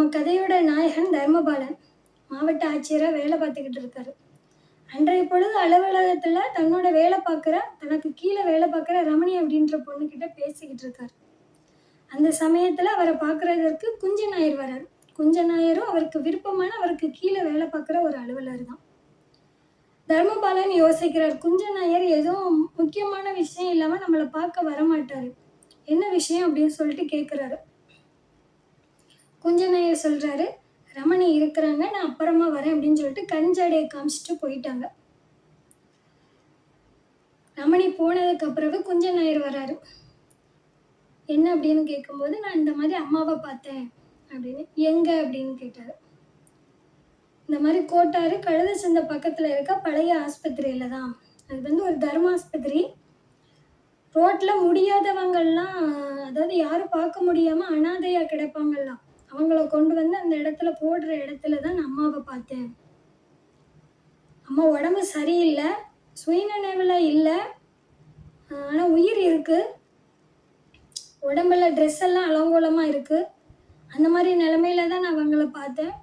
நம்ம கதையோட நாயகன் தர்மபாலன் மாவட்ட ஆட்சியராக வேலை பார்த்துக்கிட்டு இருக்காரு. அன்றைய பொழுது அலுவலகத்தில் தன்னோட தனக்கு கீழே வேலை பார்க்குற ரமணி அப்படின்ற பொண்ணுக்கிட்ட பேசிக்கிட்டு இருக்காரு. அந்த சமயத்தில் அவரை பார்க்குறதற்கு குஞ்ச நாயர் வரார். குஞ்ச நாயரும் அவருக்கு விருப்பமான அவருக்கு கீழே வேலை பார்க்குற ஒரு அலுவலர் தான். தர்மபாலன் யோசிக்கிறார், குஞ்ச நாயர் எதுவும் முக்கியமான விஷயம் இல்லாமல் நம்மளை பார்க்க வரமாட்டார், என்ன விஷயம் அப்படின்னு சொல்லிட்டு கேட்குறாரு. குஞ்ச நாயர் சொல்கிறாரு, ரமணி இருக்கிறாங்க, நான் அப்புறமா வரேன் அப்படின்னு சொல்லிட்டு கஞ்சாடையை காமிச்சிட்டு போயிட்டாங்க. ரமணி போனதுக்கு அப்புறவு குஞ்ச நாயர் வராரு. என்ன அப்படின்னு கேட்கும்போது, நான் இந்த மாதிரி அம்மாவை பார்த்தேன் அப்படின்னு. எங்க அப்படின்னு கேட்டாரு. இந்த மாதிரி கோட்டாறு கழுத சந்தை பக்கத்தில் இருக்க பழைய ஆஸ்பத்திரியில் தான். அது ஒரு தர்மாஸ்பத்திரி. ரோட்டில் முடியாதவங்கள்லாம், அதாவது யாரும் பார்க்க முடியாமல் அனாதையாக கிடப்பாங்கலாம், அவங்கள கொண்டு வந்து அந்த இடத்துல போடுற இடத்துல தான் நான் அம்மாவை பார்த்தேன். அம்மா உடம்பு சரியில்லை, சுயநினைவில் இல்லை, ஆனால் உயிர் இருக்குது, உடம்புல ட்ரெஸ் எல்லாம் அலங்கோலமாக இருக்குது. அந்த மாதிரி நிலமையில தான் நான் அவங்கள பார்த்தேன்.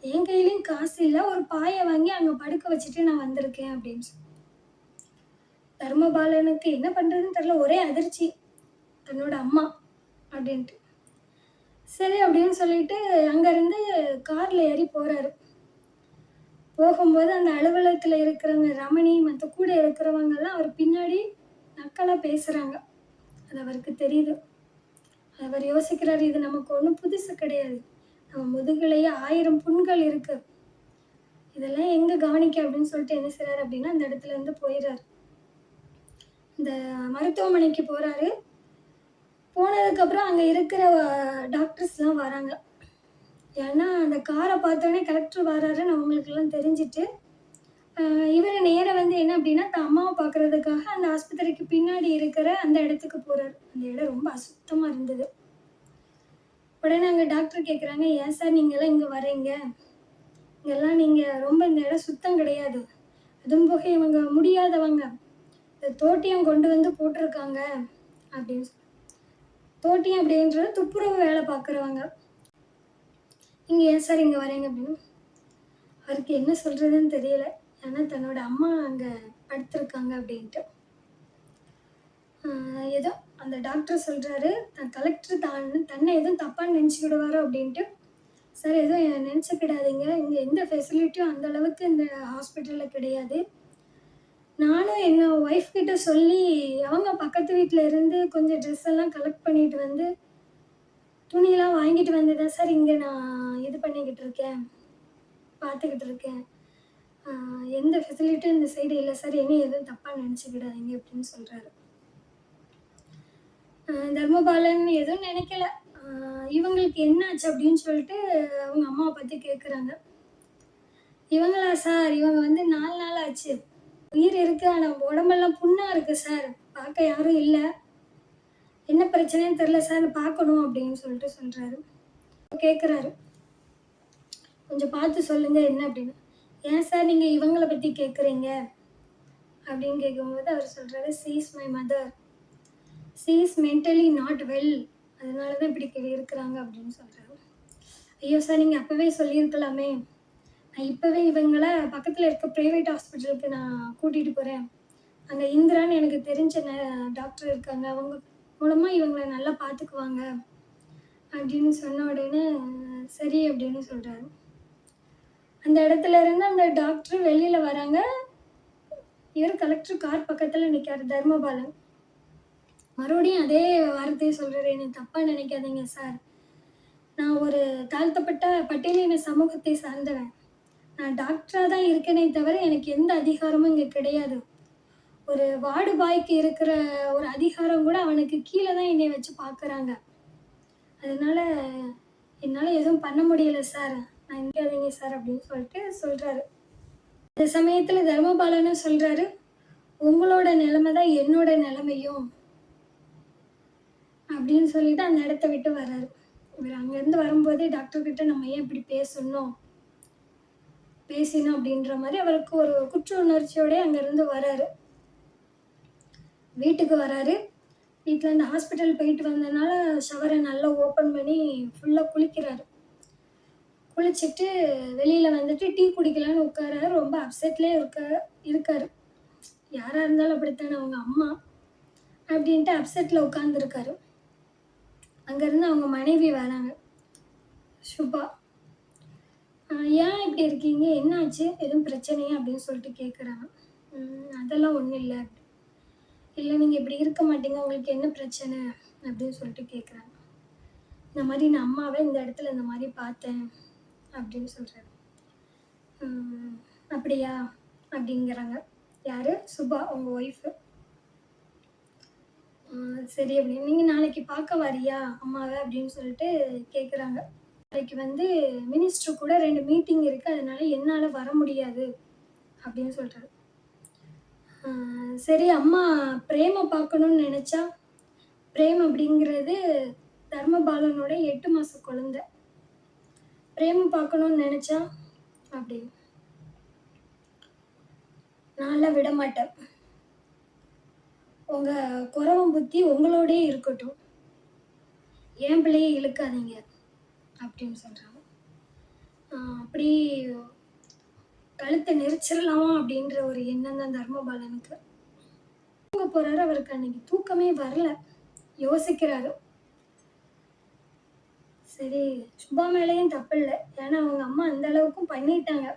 என் கையிலையும் காசு இல்லை, ஒரு பாயை வாங்கி அங்கே படுக்க வச்சுட்டு நான் வந்திருக்கேன் அப்படின்னு சொல்லி. தர்மபாலனுக்கு என்ன பண்ணுறதுன்னு தெரியல, ஒரே அதிர்ச்சி, தன்னோட அம்மா அப்படின்ட்டு. சரி அப்படின்னு சொல்லிட்டு அங்கேருந்து காரில் ஏறி போகிறாரு. போகும்போது அந்த அலுவலகத்தில் இருக்கிறவங்க ரமணி மற்ற கூட இருக்கிறவங்கெல்லாம் அவர் பின்னாடி நக்கலாக பேசுகிறாங்க. அது அவருக்கு தெரியுது. அவர் யோசிக்கிறார், இது நமக்கு ஒன்றும் புதுசு கிடையாது, நம்ம முதுகுலையே 1000 புண்கள் இருக்கு, இதெல்லாம் எங்கே கவனிக்க அப்படின்னு சொல்லிட்டு என்ன செய்கிறார் அப்படின்னா அந்த இடத்துல இருந்து போயிடுறாரு. இந்த மருத்துவமனைக்கு போகிறாரு. போனதுக்கப்புறம் அங்கே இருக்கிற டாக்டர்ஸ்லாம் வராங்க. ஏன்னா அந்த காரை பார்த்தோன்னே கலெக்டர் வராருன்னு அவங்களுக்கெல்லாம் தெரிஞ்சிட்டு, இவர் நேராக வந்து என்ன அப்படின்னா தான் அம்மாவை பார்க்குறதுக்காக அந்த ஆஸ்பத்திரிக்கு பின்னாடி இருக்கிற அந்த இடத்துக்கு போகிறார். அந்த இடம் ரொம்ப அசுத்தமாக இருந்தது. உடனே அங்கே டாக்டர் கேட்குறாங்க, ஏன் சார் நீங்கள்லாம் இங்கே வரீங்க, இங்கெல்லாம் நீங்கள் ரொம்ப இந்த இடம் சுத்தம் கிடையாது, அதுவும் போக இவங்க முடியாதவங்க, இந்த தோட்டியம் கொண்டு வந்து போட்டிருக்காங்க அப்படின்னு சொல்லி. தோட்டியம் அப்படின்றது துப்புரவு வேலை பார்க்குறவங்க, நீங்கள் ஏன் சார் இங்கே வரீங்க அப்படின்னு. அவருக்கு என்ன சொல்கிறதுன்னு தெரியல, ஏன்னா தன்னோட அம்மா அங்கே படுத்திருக்காங்க அப்படின்ட்டு. ஏதோ அந்த டாக்டர் சொல்கிறாரு, கலெக்டர் தன்னை எதுவும் தப்பாக நினச்சிக்கிடுவாரோ அப்படின்ட்டு. சார் எதுவும் நினச்சிக்கிடாதீங்க, இங்கே எந்த ஃபெசிலிட்டியும் அந்தளவுக்கு இந்த ஹாஸ்பிட்டலில் கிடையாது. நானும் எங்கள் ஒய்ஃப் கிட்ட சொல்லி அவங்க பக்கத்து வீட்டில் இருந்து கொஞ்சம் ட்ரெஸ் எல்லாம் கலெக்ட் பண்ணிட்டு வந்து துணியெல்லாம் வாங்கிட்டு வந்து தான் சார் இங்கே நான் இது பண்ணிக்கிட்டு இருக்கேன், பார்த்துக்கிட்டு இருக்கேன். எந்த ஃபெசிலிட்டியும் இந்த சைடு இல்லை சார், என்ன எதுவும் தப்பாக நினச்சிக்கிடாதீங்க அப்படின்னு சொல்கிறாரு. தர்மபாலன் எதுவும் நினைக்கல. இவங்களுக்கு என்னாச்சு அப்படின்னு சொல்லிட்டு அவங்க அம்மாவை பற்றி கேட்குறாங்க. இவங்களா சார், இவங்க வந்து 4 நாள் ஆச்சு, உயிர் இருக்குது, ஆனால் உடம்பெல்லாம் புண்ணாக இருக்குது சார், பார்க்க யாரும் இல்லை, என்ன பிரச்சனைன்னு தெரில சார், பார்க்கணும் அப்படின்னு சொல்லிட்டு சொல்கிறாரு. கேட்குறாரு, கொஞ்சம் பார்த்து சொல்லுங்கள் என்ன அப்படின்னு. ஏன் சார் நீங்கள் இவங்கள பற்றி கேட்குறீங்க அப்படின்னு கேட்கும்போது அவர் சொல்கிறாரு, she is my mother, she is mentally not well, அதனால தான் இப்படி இருக்கிறாங்க அப்படின்னு சொல்கிறாரு. ஐயோ சார், நீங்கள் அப்போவே சொல்லியிருக்கலாமே, நான் இப்போவே இவங்களை பக்கத்தில் இருக்க ப்ரைவேட் ஹாஸ்பிட்டலுக்கு நான் கூட்டிகிட்டு போகிறேன், அங்கே இந்திரான்னு எனக்கு தெரிஞ்ச டாக்டர் இருக்காங்க, அவங்க மூலமாக இவங்களை நல்லா பார்த்துக்குவாங்க அப்படின்னு சொன்ன உடனே சரி அப்படின்னு சொல்கிறாரு. அந்த இடத்துல இருந்து அந்த டாக்டர் வெளியில் வராங்க. இவர் கலெக்டர் கார் பக்கத்தில் நிற்கார். தர்மபாலன் மறுபடியும் அதே வார்த்தையை சொல்கிறாரு, என்னை தப்பாக நினைக்காதீங்க சார், நான் ஒரு தாழ்த்தப்பட்ட பட்டியலின சமூகத்தை சார்ந்தவன், நான் டாக்டராக தான் இருக்கேனே தவிர எனக்கு எந்த அதிகாரமும் இங்கே கிடையாது, ஒரு வார்டு பாய்க்கு இருக்கிற ஒரு அதிகாரம் கூட அவனுக்கு கீழே தான் என்னை வச்சு பார்க்குறாங்க, அதனால் என்னால் எதுவும் பண்ண முடியல சார், நான் நினைக்காதீங்க சார் அப்படின்னு சொல்லிட்டு சொல்கிறாரு. இந்த சமயத்தில் தர்மபாலனும் சொல்கிறாரு, உங்களோட நிலைமை தான் என்னோட நிலைமையும் அப்படின்னு சொல்லிட்டு அந்த இடத்த விட்டு வர்றாரு. இவர் அங்கேருந்து வரும்போதே டாக்டர்கிட்ட நம்ம ஏன் இப்படி பேசணும் அப்படின்ற மாதிரி அவருக்கு ஒரு குற்ற உணர்ச்சியோடய அங்கேருந்து வராரு. வீட்டுக்கு வராரு. வீட்டில் இந்த ஹாஸ்பிட்டல் போயிட்டு வந்ததுனால ஷவரை நல்லா ஓப்பன் பண்ணி ஃபுல்லாக குளிக்கிறாரு. குளிச்சுட்டு வெளியில் வந்துட்டு டீ குடிக்கலான்னு உட்காராரு. ரொம்ப அப்செட்லேயே இருக்காரு. யாராக இருந்தாலும் அப்படித்தானே, அவங்க அம்மா அப்படின்ட்டு அப்செட்டில் உட்காந்துருக்காரு. அங்கேருந்து அவங்க மனைவி வராங்க, சுபா. ஏன் இப்படி இருக்கீங்க, என்னாச்சு, எதுவும் பிரச்சனையா அப்படின்னு சொல்லிட்டு கேட்குறாங்க. அதெல்லாம் ஒன்றும் இல்லை. இல்லை, நீங்கள் இப்படி இருக்க மாட்டீங்க, உங்களுக்கு என்ன பிரச்சனை அப்படின்னு சொல்லிட்டு கேட்குறாங்க. இந்த மாதிரி நான் அம்மாவை இந்த இடத்துல இந்த மாதிரி பார்த்தேன் அப்படின்னு சொல்கிறாரு. அப்படியா அப்படிங்கிறாங்க. யார்? சுபா, உங்கள் ஒய்ஃபு. சரி அப்படின்னு, நீங்கள் நாளைக்கு பார்க்க வரியா அம்மாவை அப்படின்னு சொல்லிட்டு கேட்குறாங்க. நாளைக்கு வந்து மினிஸ்டர் கூட 2 மீட்டிங் இருக்குது, அதனால என்னால் வர முடியாது அப்படின்னு சொல்கிறாரு. சரி, அம்மா பிரேமை பார்க்கணுன்னு நினச்சா, பிரேம் அப்படிங்கிறது தர்மபாலனோட 8 மாத குழந்தை. பிரேமை பார்க்கணுன்னு நினச்சா அப்படின்னு, நான்லாம் விட மாட்டேன், உங்கள் குறவம் புத்தி உங்களோடே இருக்கட்டும், என் பிள்ளையை இழுக்காதீங்க அப்படின்னு சொல்கிறாங்க. அப்படி கழுத்தை நெரிச்சிடலாமா அப்படின்ற ஒரு எண்ணம் தான் தர்மபாலனுக்கு. தூங்க போகிறாரு. அவருக்கு அன்னைக்கு தூக்கமே வரல, யோசிக்கிறாரு. சரி, சுபா மேலேயும் தப்பு இல்லை, ஏன்னா அவங்க அம்மா அந்த அளவுக்கும் பண்ணிட்டாங்க.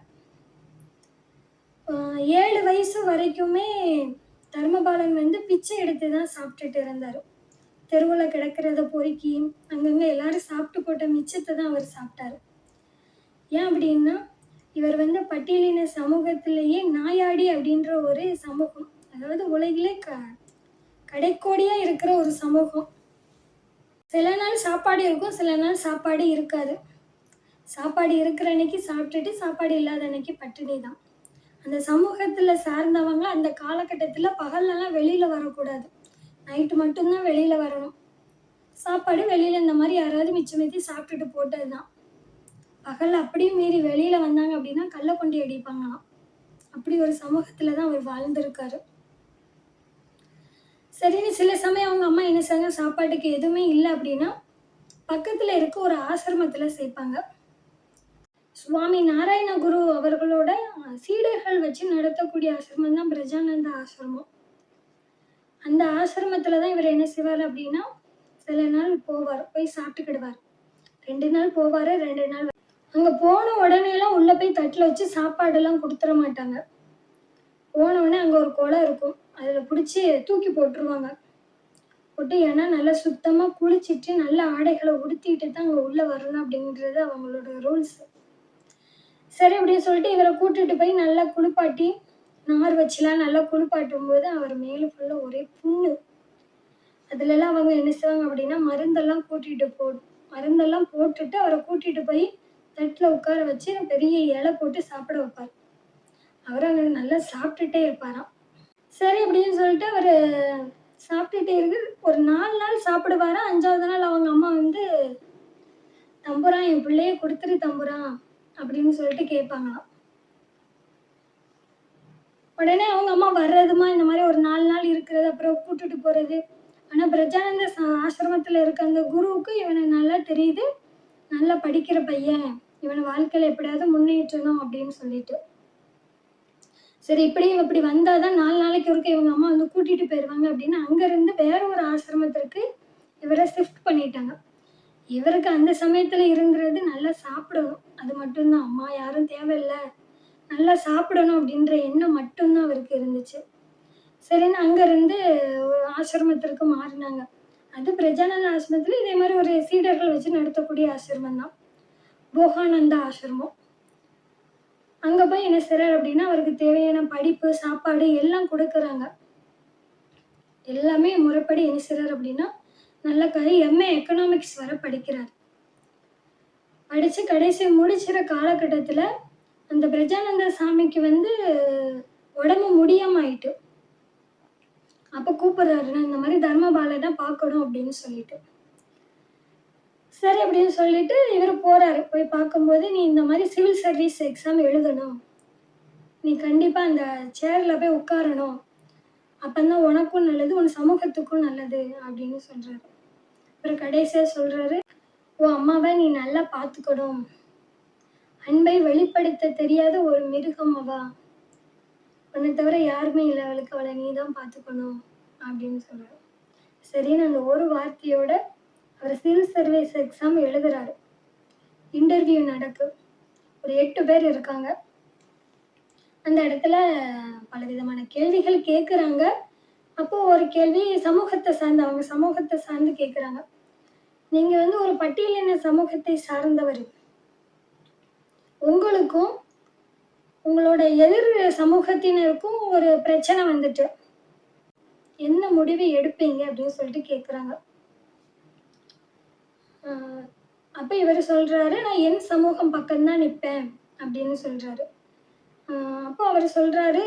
7 வயசு வரைக்குமே தர்மபாலன் வந்து பிச்சை எடுத்து தான் சாப்பிட்டுட்டு இருந்தார். தெருவில் கிடக்கிறத பொறுக்கி அங்கங்கே எல்லாரும் சாப்பிட்டு போட்ட மிச்சத்தை தான் அவர் சாப்பிட்டாரு. ஏன் அப்படின்னா, இவர் வந்து பட்டியலின சமூகத்திலேயே நாயாடி அப்படின்ற ஒரு சமூகம், அதாவது உலகிலே கடைக்கோடியாக இருக்கிற ஒரு சமூகம். சில நாள் சாப்பாடு இருக்கும், சில நாள் சாப்பாடு இருக்காது. சாப்பாடு இருக்கிற அன்னைக்கு சாப்பிட்டுட்டு, சாப்பாடு இல்லாத அன்னைக்கு பட்டினி தான். அந்த சமூகத்தில் சார்ந்தவங்க அந்த காலகட்டத்தில் பகல்லலாம் வெளியில் வரக்கூடாது, நைட்டு மட்டும்தான் வெளியில் வரணும். சாப்பாடு வெளியில் இந்த மாதிரி யாராவது மிச்சமேற்றி சாப்பிட்டுட்டு போட்டது தான். பகல் அப்படியும் மீறி வெளியில் வந்தாங்க அப்படின்னா கல்லை கொண்டு அடிப்பாங்களாம். அப்படி ஒரு சமூகத்தில் தான் அவர் வாழ்ந்திருக்காரு. சரின்னு சில சமயம் அவங்க அம்மா என்ன செய்வாங்க, சாப்பாட்டுக்கு எதுவுமே இல்லை அப்படின்னா பக்கத்தில் இருக்க ஒரு ஆசிரமத்தில் சேர்ப்பாங்க. சுவாமி நாராயண குரு அவர்களோட சீடர்கள் வச்சு நடத்தக்கூடிய ஆசிரமம் தான் பிரஜானந்த ஆசிரமம். அந்த ஆசிரமத்தில் தான் இவர் என்ன செய்வார் அப்படின்னா, சில நாள் போவார், போய் சாப்பிட்டுக்கிடுவார். 2 நாள் போவார், 2 நாள். அங்கே போன உடனேலாம் உள்ளே போய் தட்டில் வச்சு சாப்பாடெல்லாம் கொடுத்துட மாட்டாங்க. போன உடனே அங்கே ஒரு குளம் இருக்கும், அதில் பிடிச்சி தூக்கி போட்டுருவாங்க. போட்டு ஏன்னா நல்லா சுத்தமாக குளிச்சுட்டு நல்ல ஆடைகளை உடுத்திட்டு தான் அங்கே உள்ளே வரணும் அப்படின்றது அவங்களோட ரூல்ஸ். சரி அப்படின்னு சொல்லிட்டு இவரை கூட்டிட்டு போய் நல்லா குளிப்பாட்டி, நார் வச்சுலாம் நல்லா குளிப்பாட்டும் போது அவர் மேலே ஃபுல்லாக ஒரே புண்ணு. அதுலலாம் அவங்க என்ன செய்வாங்க அப்படின்னா, மருந்தெல்லாம் போட்டுட்டு அவரை கூட்டிட்டு போய் தட்டில் உட்கார வச்சு பெரிய இலை போட்டு சாப்பிட வைப்பார். அவர் அங்கே நல்லா சாப்பிட்டுட்டே இருப்பாராம். சரி அப்படின்னு சொல்லிட்டு அவர் சாப்பிட்டுட்டே இருக்கு. ஒரு 4 நாள் சாப்பிடுவாரா. 5ஆவது நாள் அவங்க அம்மா வந்து, தம்புரான் என் பிள்ளைய கொடுத்துரு தம்புரான் அப்படின்னு சொல்லிட்டு கேட்பாங்களாம். உடனே அவங்க அம்மா வர்றதுமா, இந்த மாதிரி ஒரு 4 நாள் இருக்கிறது, அப்புறம் கூட்டுட்டு போகிறது. ஆனால் பிரஜானந்த ஆசிரமத்தில் இருக்க அந்த குருவுக்கு இவனை நல்லா தெரியுது, நல்லா படிக்கிற பையன், இவனை வாழ்க்கையில் எப்படியாவது முன்னேற்றணும் அப்படின்னு சொல்லிட்டு. சரி, இப்படி வந்தால் தான் 4 நாளைக்கு ஒருக்க இவங்க அம்மா வந்து கூட்டிகிட்டு போயிடுவாங்க அப்படின்னு அங்கேருந்து வேற ஒரு ஆசிரமத்திற்கு இவரை ஷிஃப்ட் பண்ணிட்டாங்க. இவருக்கு அந்த சமயத்தில் இருந்துறது நல்லா சாப்பிடணும், அது மட்டும்தான். அம்மா யாரும் தேவையில்லை, நல்லா சாப்பிடணும் அப்படின்ற எண்ணம் மட்டும்தான் அவருக்கு இருந்துச்சு. சரின்னு அங்கேருந்து ஒரு ஆசிரமத்திற்கு மாறினாங்க. அது பிரஜானந்த ஆசிரமத்தில் இதே மாதிரி ஒரு சீடர்கள் வச்சு நடத்தக்கூடிய ஆசிரமம் தான், போகானந்தா ஆசிரமம். அங்கே போய் என்ன செய்றாரு அப்படின்னா, அவருக்கு தேவையான படிப்பு, சாப்பாடு எல்லாம் கொடுக்குறாங்க. எல்லாமே முறைப்படி என்ன செய்றாரு அப்படின்னா, நல்ல எம்ஏ எக்கனாமிக்ஸ் வர படிக்கிறார். படித்து கடைசி முடிச்சிற காலகட்டத்தில் அந்த பிரஜானந்த சாமிக்கு வந்து உடம்பு முடியாம ஆயிட்டு. அப்போ கூப்பிடுறாரு, நான் இந்த மாதிரி தர்மபாலனை பார்க்கணும் அப்படின்னு சொல்லிட்டு. சரி அப்படின்னு சொல்லிட்டு இவர் போறாரு. போய் பார்க்கும்போது, நீ இந்த மாதிரி சிவில் சர்வீஸ் எக்ஸாம் எழுதணும், நீ கண்டிப்பாக அந்த சேரில் போய் உட்காரணும், அப்போதான் உனக்கும் நல்லது, உன் சமூகத்துக்கும் நல்லது அப்படின்னு சொல்கிறாரு. அப்புறம் கடைசியாக சொல்கிறாரு, உன் அம்மாவை நீ நல்லா பார்த்துக்கணும், அன்பை வெளிப்படுத்த தெரியாத ஒரு மிருகம் அவா. உன்னை தவிர யாருமே இல்லை அவளுக்கு, அவளை நீ தான் பார்த்துக்கணும் அப்படின்னு சொல்றாரு. சரின்னு அந்த ஒரு வார்த்தையோட அவர் சிவில் சர்வீஸ் எக்ஸாம் எழுதுறாரு. இன்டர்வியூ நடக்கு. ஒரு 8 பேர் இருக்காங்க. அந்த இடத்துல பலவிதமான கேள்விகள் கேட்குறாங்க. அப்போ ஒரு கேள்வி சமூகத்தை சார்ந்து, அவங்க சமூகத்தை சார்ந்து கேட்குறாங்க. நீங்க வந்து ஒரு பட்டியலின சமூகத்தை சார்ந்தவர். உங்களுக்கும் உங்களோட எதிர் சமூகத்தினருக்கும் ஒரு பிரச்சனை வந்துட்டு என்ன முடிவு எடுப்பீங்க அப்படின்னு சொல்லிட்டு கேட்குறாங்க. அப்ப இவர் சொல்றாரு, நான் என் சமூகம் பக்கம்தான் நிற்பேன் அப்படின்னு சொல்றாரு. அப்போ அவர் சொல்றாரு,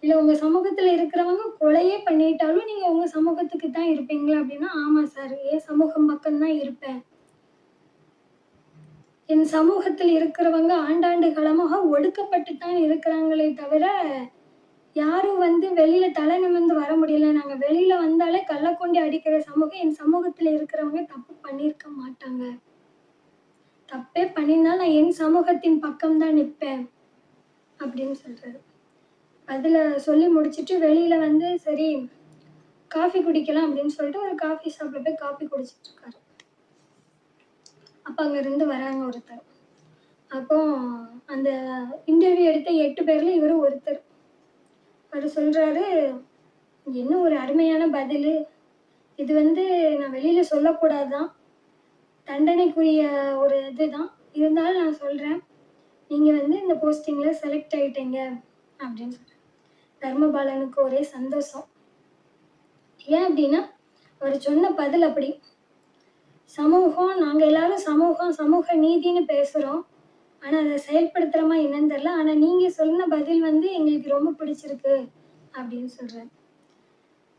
இல்ல உங்க சமூகத்துல இருக்கிறவங்க கொலையே பண்ணிட்டாலும் நீங்க உங்க சமூகத்துக்கு தான் இருப்பீங்களா அப்படின்னா, ஆமா சார், என் சமூகம் பக்கம்தான் இருப்பேன். என் சமூகத்தில் இருக்கிறவங்க ஆண்டாண்டு காலமாக ஒடுக்கப்பட்டு தான் இருக்கிறாங்களே தவிர யாரும் வந்து வெளியில தலை நிமிர்ந்து வர முடியல. நாங்க வெளியில வந்தாலே கள்ளக்கொண்டி அடிக்கிற சமூகம் என் சமூகத்துல இருக்கிறவங்க தப்பு பண்ணியிருக்க மாட்டாங்க. தப்பே பண்ணியிருந்தாலும் நான் என் சமூகத்தின் பக்கம்தான் நிற்பேன் அப்படின்னு சொல்றாரு. அதுல சொல்லி முடிச்சுட்டு வெளியில வந்து சரி காஃபி குடிக்கலாம் அப்படின்னு சொல்லிட்டு ஒரு காஃபி ஷாப்ல போய் காஃபி குடிச்சிட்டு இருக்காரு. அப்ப அங்க இருந்து வராங்க ஒருத்தர். அப்போ அந்த இன்டர்வியூ எடுத்த 8 பேர்ல இவரு ஒருத்தர். அவர் சொல்றாரு, என்ன ஒரு அருமையான பதில். இது வந்து நான் வெளியில சொல்லக்கூடாதுதான், தண்டனைக்குரிய ஒரு இதுதான். இருந்தாலும் நான் சொல்றேன், நீங்க வந்து இந்த போஸ்டிங்ல செலக்ட் ஆயிட்டீங்க அப்படின்னு சொல்றேன். தர்மபாலனுக்கு ஒரே சந்தோஷம். ஏன் அப்படின்னா அவர் சொன்ன பதில் அப்படி. சமூகம், நாங்க எல்லாரும் சமூகம், சமூக நீதினு பேசுறோம். ஆனா அதை செயல்படுத்துறோமா என்னன்னு தெரியல. ஆனா நீங்க சொன்ன பதில் வந்து எங்களுக்கு ரொம்ப பிடிச்சிருக்கு அப்படின்னு சொல்றாரு.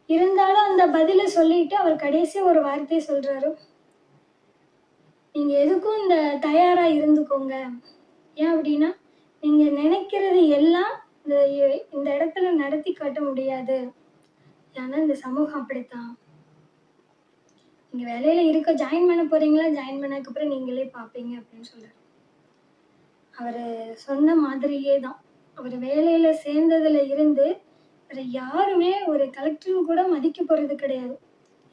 இருந்தாலும் அந்த பதில சொல்லிட்டு அவர் கடைசி ஒரு வார்த்தையை சொல்றாரு, நீங்க எதுக்கும் இந்த தயாரா இருந்துக்கோங்க. ஏன் அப்படின்னா நீங்க நினைக்கிறது எல்லாம் இந்த இடத்துல நடத்தி காட்ட முடியாது. ஏன்னா இந்த சமூகம் அப்படித்தான். நீங்க வேலையில இருக்க ஜாயின் பண்ண போறீங்களா, ஜாயின் பண்ணதுக்கு அப்புறம் நீங்களே பார்ப்பீங்க அப்படின்னு சொல்றாரு. அவரு சொன்ன மாதிரியே தான். அவர் வேலையில சேர்ந்ததுல இருந்து வேற யாருமே ஒரு கலெக்டர்னு கூட மதிக்க போறது கிடையாது.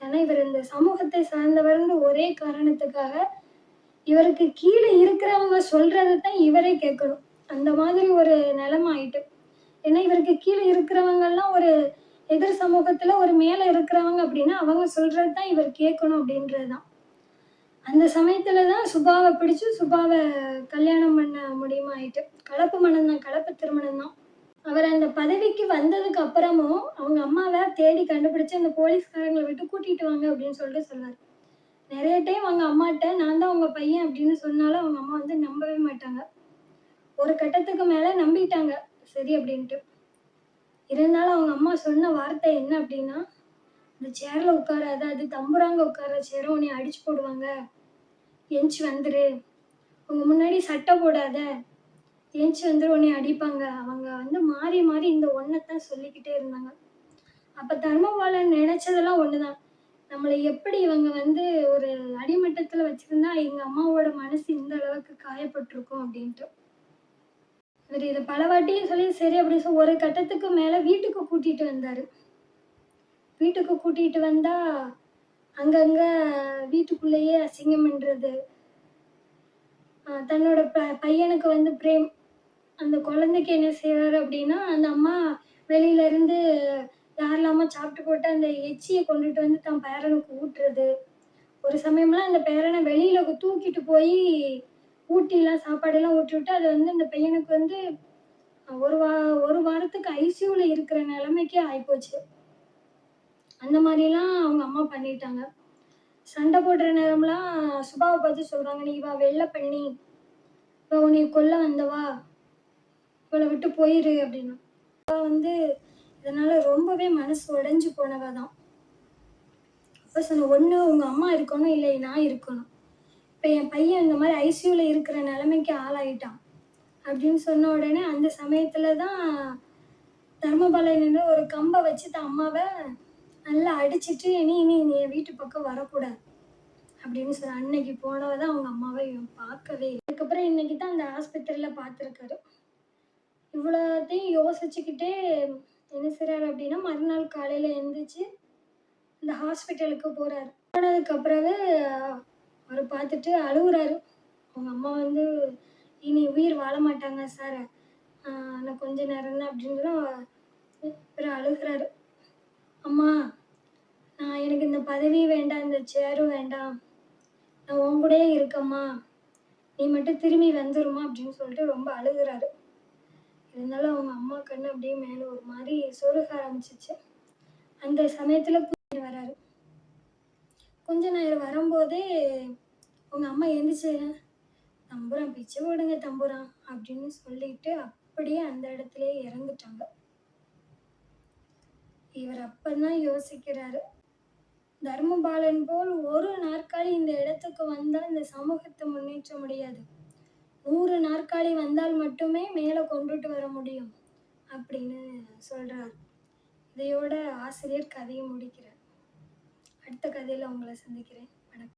ஏன்னா இவர் இந்த சமூகத்தை சார்ந்தவர்னு ஒரே காரணத்துக்காக இவருக்கு கீழே இருக்கிறவங்க சொல்றதை தான் இவரே கேட்கணும். அந்த மாதிரி ஒரு நிலைமை ஆயிட்டு. ஏன்னா இவருக்கு கீழே இருக்கிறவங்க எல்லாம் ஒரு எதிர் சமூகத்துல ஒரு மேல இருக்கிறவங்க அப்படின்னா அவங்க சொல்றதுதான் இவர் கேட்கணும் அப்படின்றதுதான். அந்த சமயத்துலதான் சுபாவை பிடிச்சு சுபாவை கல்யாணம் பண்ண முடியுமா ஆயிட்டு. கலப்பு மனம் தான், கலப்பு திருமணம் தான். அவர் அந்த பதவிக்கு வந்ததுக்கு அப்புறமும் அவங்க அம்மாவை தேடி கண்டுபிடிச்சு அந்த போலீஸ்காரங்களை விட்டு கூட்டிட்டு வாங்க அப்படின்னு சொல்லிட்டு சொன்னார். நிறைய டைம் அவங்க அம்மாட்ட நான் தான் உங்க பையன் அப்படின்னு சொன்னாலும் அவங்க அம்மா வந்து நம்பவே மாட்டாங்க. ஒரு கட்டத்துக்கு மேல நம்பிட்டாங்க சரி அப்படின்ட்டு. இருந்தாலும் அவங்க அம்மா சொன்ன வார்த்தை என்ன அப்படின்னா, இந்த சேர்ல உட்காராத, அது தம்புராங்க உட்கார சேர, உன்னை அடிச்சு போடுவாங்க, எஞ்சி வந்துரு, உங்க முன்னாடி சட்டை போடாத, எஞ்சி வந்துரு, உன்னை அடிப்பாங்க. அவங்க வந்து மாறி மாறி இந்த ஒன்னைத்தான் சொல்லிக்கிட்டே இருந்தாங்க. அப்ப தர்மபாலன் நினைச்சதெல்லாம் ஒண்ணுதான், நம்மளை எப்படி இவங்க வந்து ஒரு அடிமட்டத்துல வச்சிருந்தா எங்க அம்மாவோட மனசு இந்த அளவுக்கு காயப்பட்டிருக்கும் அப்படின்ட்டு. இவர் இதை பல வாட்டியும் சொல்லி சரி அப்படி ஒரு கட்டத்துக்கு மேல வீட்டுக்கு கூட்டிட்டு வந்தாரு. வீட்டுக்கு கூட்டிட்டு வந்தா அங்கங்க வீட்டுக்குள்ளேயே அசிங்கம் பண்றது, தன்னோட பையனுக்கு வந்து பிரேம், அந்த குழந்தைக்கு என்ன செய்வாரு அப்படின்னா, அந்த அம்மா வெளியில இருந்து யாரெல்லாமோ சாப்பிட்டு போட்டு அந்த எச்சியை கொண்டுட்டு வந்து தன் பேரனுக்கு ஊட்டுறது. ஒரு சமயம்லாம் அந்த பேரனை வெளியில தூக்கிட்டு போய் ஊட்டிலாம் சாப்பாடெல்லாம் ஊட்டி விட்டு அது வந்து அந்த பையனுக்கு வந்து ஒரு வாரத்துக்கு ஐசியூல இருக்கிற நிலைமைக்கே ஆயிப்போச்சு. அந்த மாதிரிலாம் அவங்க அம்மா பண்ணிட்டாங்க. சண்டை போடுற நேரம்லாம் சுபாவை பார்த்து சொல்றாங்க, நீ இவ வெள்ளை பண்ணி, இவ உன்னை கொல்ல வந்தவா, இவளை விட்டு போயிரு அப்படின்னு. வந்து இதனால ரொம்பவே மனசு உடைஞ்சு போனவ தான். அப்ப சொன்ன, ஒண்ணு உங்க அம்மா இருக்கணும், இல்லை நான் இருக்கணும். இப்ப என் பையன் இந்த மாதிரி ஐசியூல இருக்கிற நிலைமைக்கு ஆளாயிட்டான் அப்படின்னு சொன்ன உடனே அந்த சமயத்துல தான் தர்மபாலன் ஒரு கம்பை வச்சு தான் அம்மாவை நல்லா அடிச்சிட்டு, இனி நீ என் வீட்டு பக்கம் வரக்கூடாது அப்படின்னு சொல்ல. அன்னைக்கு போனவதான் அவங்க அம்மாவை பார்க்கவே இல்லை. அதுக்கப்புறம் இன்னைக்கு தான் அந்த ஆஸ்பத்திரியில் பார்த்துருக்காரு. இவ்வளோத்தையும் யோசிச்சுக்கிட்டே என்ன செய்றாரு அப்படின்னா, மறுநாள் காலையில் எழுந்திரிச்சு இந்த ஹாஸ்பிட்டலுக்கு போறாரு. போனதுக்கு பிறகு அவரை பார்த்துட்டு அழுகுறாரு. அவங்க அம்மா வந்து இனி உயிர் வாழ மாட்டாங்க சார். நான் கொஞ்ச நேரம் தான் அப்படின்னு இவர் அழுகுறாரு. அம்மா, நான் எனக்கு இந்த பதவி வேண்டாம், இந்த சேரும் வேண்டாம். நான் உன் கூடயே இருக்கம்மா. நீ மட்டும் திரும்பி வந்துருமா அப்படின்னு சொல்லிட்டு ரொம்ப அழுகுறாரு. இருந்தாலும் அவங்க அம்மா கண்ணு அப்படியே மேலே ஒரு மாதிரி சொருக ஆரம்பிச்சிச்சு. அந்த சமயத்தில் வராரு. கொஞ்ச நேரம் வரும்போதே அவங்க அம்மா எழுந்திரிச்சு, தம்புரான் பிச்சை போடுங்க தம்புரான் அப்படின்னு சொல்லிட்டு அப்படியே அந்த இடத்துலயே இறந்துட்டாங்க. இவர் அப்பதான் யோசிக்கிறாரு, தர்மபாலன் போல் ஒரு நாற்காலி இந்த இடத்துக்கு வந்தால் இந்த சமூகத்தை முன்னேற்ற முடியாது. 100 நாற்காலி வந்தால் மட்டுமே மேலே கொண்டுட்டு வர முடியும் அப்படின்னு சொல்றாரு. இதையோட ஆசிரியர் கதையை முடிக்கிறார். அடுத்த கதையில உங்களை சந்திக்கிறேன். வணக்கம்.